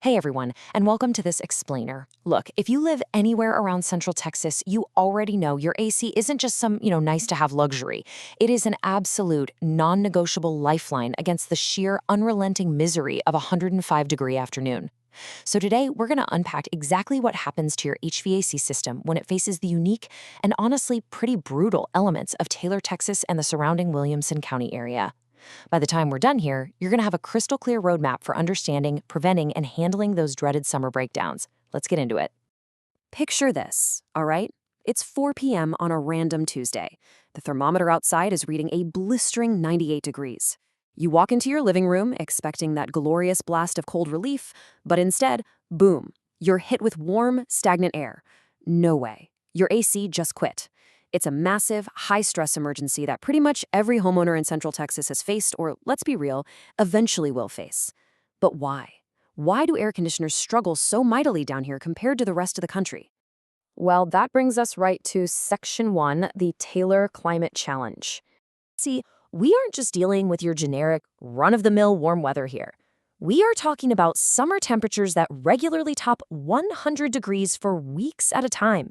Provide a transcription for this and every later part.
Hey everyone, and welcome to this explainer. Look, if you live anywhere around Central Texas, you already know your AC isn't just some, nice to have luxury. It is an absolute, non-negotiable lifeline against the sheer unrelenting misery of a 105-degree afternoon. So today, we're going to unpack exactly what happens to your HVAC system when it faces the unique and honestly pretty brutal elements of Taylor, Texas and the surrounding Williamson County area. By the time we're done here, you're going to have a crystal clear roadmap for understanding, preventing, and handling those dreaded summer breakdowns. Let's get into it. Picture this, all right? It's 4 p.m. on a random Tuesday. The thermometer outside is reading a blistering 98 degrees. You walk into your living room expecting that glorious blast of cold relief, but instead, boom, you're hit with warm, stagnant air. No way. Your AC just quit. It's a massive, high-stress emergency that pretty much every homeowner in Central Texas has faced, or, let's be real, eventually will face. But why? Why do air conditioners struggle so mightily down here compared to the rest of the country? Well, that brings us right to Section 1, the Taylor Climate Challenge. See, we aren't just dealing with your generic, run-of-the-mill warm weather here. We are talking about summer temperatures that regularly top 100 degrees for weeks at a time.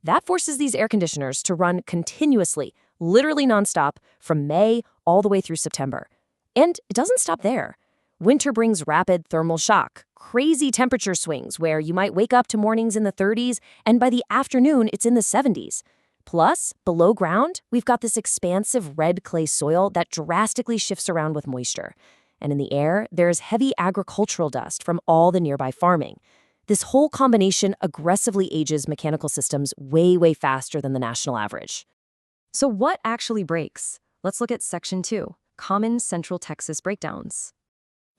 That forces these air conditioners to run continuously, literally nonstop, from May all the way through September. And it doesn't stop there. Winter brings rapid thermal shock, crazy temperature swings where you might wake up to mornings in the 30s, and by the afternoon, it's in the 70s. Plus, below ground, we've got this expansive red clay soil that drastically shifts around with moisture. And in the air, there's heavy agricultural dust from all the nearby farming. This whole combination aggressively ages mechanical systems way, way faster than the national average. So what actually breaks? Let's look at Section 2, Common Central Texas Breakdowns.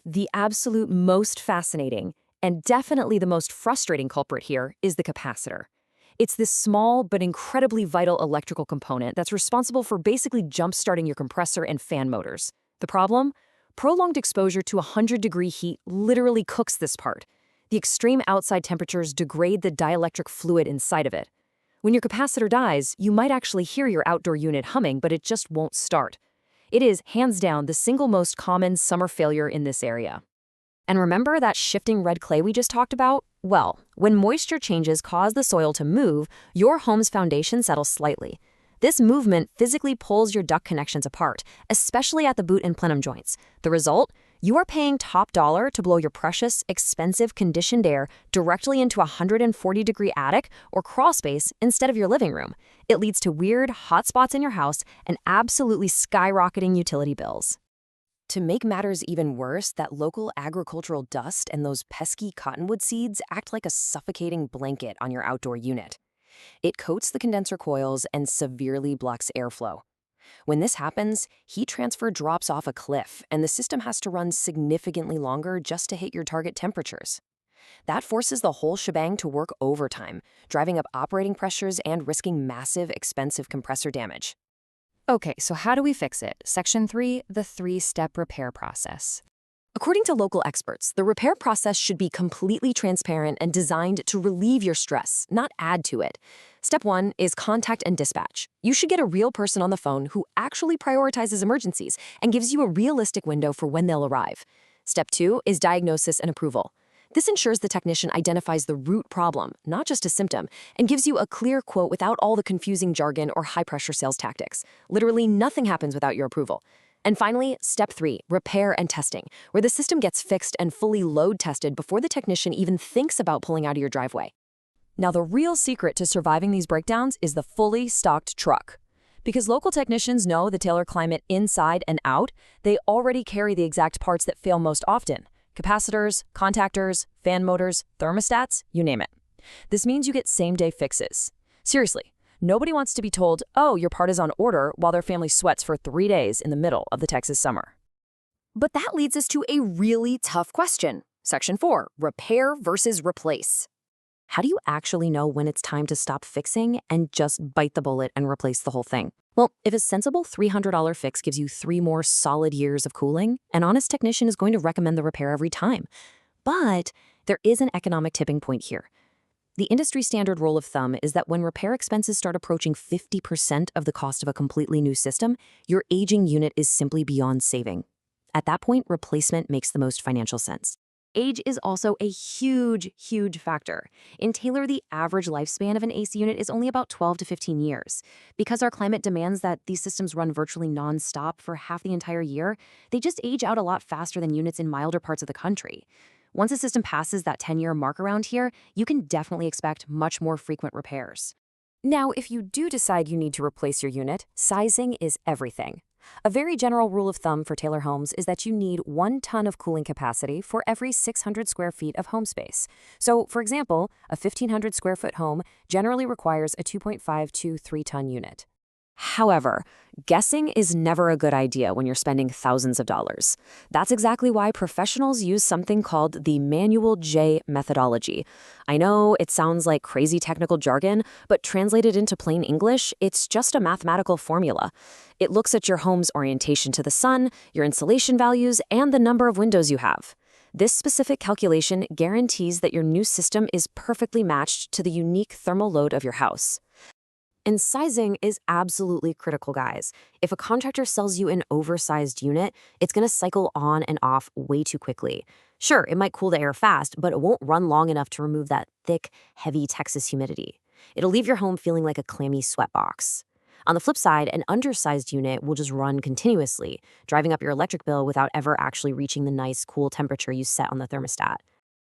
The absolute most fascinating, and definitely the most frustrating culprit here is the capacitor. It's this small but incredibly vital electrical component that's responsible for basically jump-starting your compressor and fan motors. The problem? Prolonged exposure to 100-degree heat literally cooks this part. The extreme outside temperatures degrade the dielectric fluid inside of it. When your capacitor dies, you might actually hear your outdoor unit humming, but it just won't start. It is, hands down, the single most common summer failure in this area. And remember that shifting red clay we just talked about? Well, when moisture changes cause the soil to move, your home's foundation settles slightly. This movement physically pulls your duct connections apart, especially at the boot and plenum joints. The result? You are paying top dollar to blow your precious, expensive conditioned air directly into a 140-degree attic or crawl space instead of your living room. It leads to weird, hot spots in your house and absolutely skyrocketing utility bills. To make matters even worse, that local agricultural dust and those pesky cottonwood seeds act like a suffocating blanket on your outdoor unit. It coats the condenser coils and severely blocks airflow. When this happens, heat transfer drops off a cliff, and the system has to run significantly longer just to hit your target temperatures. That forces the whole shebang to work overtime, driving up operating pressures and risking massive, expensive compressor damage. Okay, so how do we fix it? Section 3, the 3-step repair process. According to local experts, the repair process should be completely transparent and designed to relieve your stress, not add to it. Step 1 is contact and dispatch. You should get a real person on the phone who actually prioritizes emergencies and gives you a realistic window for when they'll arrive. Step 2 is diagnosis and approval. This ensures the technician identifies the root problem, not just a symptom, and gives you a clear quote without all the confusing jargon or high-pressure sales tactics. Literally nothing happens without your approval. And finally, Step 3, repair and testing, where the system gets fixed and fully load tested before the technician even thinks about pulling out of your driveway. Now, the real secret to surviving these breakdowns is the fully stocked truck. Because local technicians know the Taylor climate inside and out, they already carry the exact parts that fail most often: capacitors, contactors, fan motors, thermostats, you name it. This means you get same-day fixes. Seriously. Nobody wants to be told, oh, your part is on order, while their family sweats for 3 days in the middle of the Texas summer. But that leads us to a really tough question. Section 4, repair versus replace. How do you actually know when it's time to stop fixing and just bite the bullet and replace the whole thing? Well, if a sensible $300 fix gives you 3 more solid years of cooling, an honest technician is going to recommend the repair every time. But there is an economic tipping point here. The industry standard rule of thumb is that when repair expenses start approaching 50% of the cost of a completely new system, your aging unit is simply beyond saving. At that point, replacement makes the most financial sense. Age is also a huge factor. In Taylor, the average lifespan of an AC unit is only about 12 to 15 years. Because our climate demands that these systems run virtually nonstop for half the entire year, they just age out a lot faster than units in milder parts of the country. Once a system passes that 10-year mark around here, you can definitely expect much more frequent repairs. Now, if you do decide you need to replace your unit, sizing is everything. A very general rule of thumb for Taylor homes is that you need 1 ton of cooling capacity for every 600 square feet of home space. So, for example, a 1,500 square foot home generally requires a 2.5 to 3 ton unit. However, guessing is never a good idea when you're spending thousands of dollars. That's exactly why professionals use something called the Manual J methodology. I know it sounds like crazy technical jargon, but translated into plain English, it's just a mathematical formula. It looks at your home's orientation to the sun, your insulation values, and the number of windows you have. This specific calculation guarantees that your new system is perfectly matched to the unique thermal load of your house. And sizing is absolutely critical, guys. If a contractor sells you an oversized unit, it's going to cycle on and off way too quickly. Sure, it might cool the air fast, but it won't run long enough to remove that thick, heavy Texas humidity. It'll leave your home feeling like a clammy sweatbox. On the flip side, an undersized unit will just run continuously, driving up your electric bill without ever actually reaching the nice, cool temperature you set on the thermostat.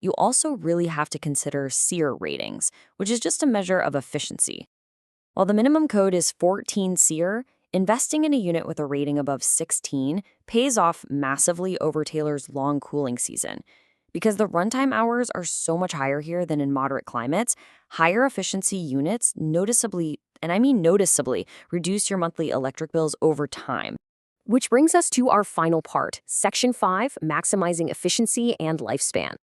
You also really have to consider SEER ratings, which is just a measure of efficiency. While the minimum code is 14 SEER, investing in a unit with a rating above 16 pays off massively over Taylor's long cooling season. Because the runtime hours are so much higher here than in moderate climates, higher efficiency units noticeably, and I mean noticeably, reduce your monthly electric bills over time. Which brings us to our final part, Section 5, maximizing efficiency and lifespan.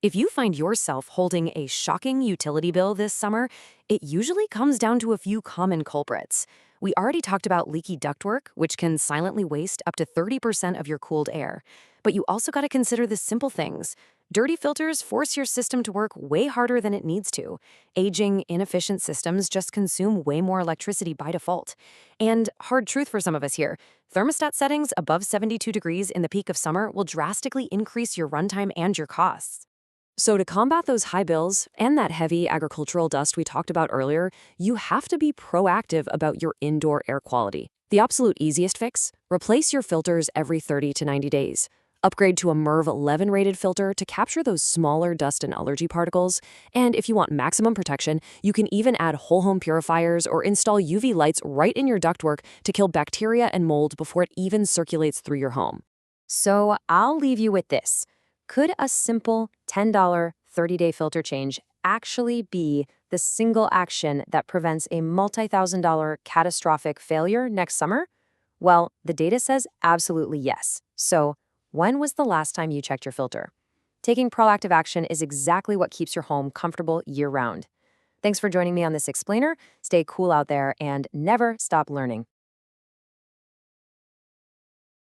If you find yourself holding a shocking utility bill this summer, it usually comes down to a few common culprits. We already talked about leaky ductwork, which can silently waste up to 30% of your cooled air. But you also got to consider the simple things. Dirty filters force your system to work way harder than it needs to. Aging, inefficient systems just consume way more electricity by default. And hard truth for some of us here, thermostat settings above 72 degrees in the peak of summer will drastically increase your runtime and your costs. So to combat those high bills and that heavy agricultural dust we talked about earlier, you have to be proactive about your indoor air quality. The absolute easiest fix? Replace your filters every 30 to 90 days. Upgrade to a MERV 11 rated filter to capture those smaller dust and allergy particles. And if you want maximum protection, you can even add whole home purifiers or install UV lights right in your ductwork to kill bacteria and mold before it even circulates through your home. So I'll leave you with this. Could a simple $10 30-day filter change actually be the single action that prevents a multi-thousand-dollar catastrophic failure next summer? Well, the data says absolutely yes. So, when was the last time you checked your filter? Taking proactive action is exactly what keeps your home comfortable year-round. Thanks for joining me on this explainer. Stay cool out there and never stop learning.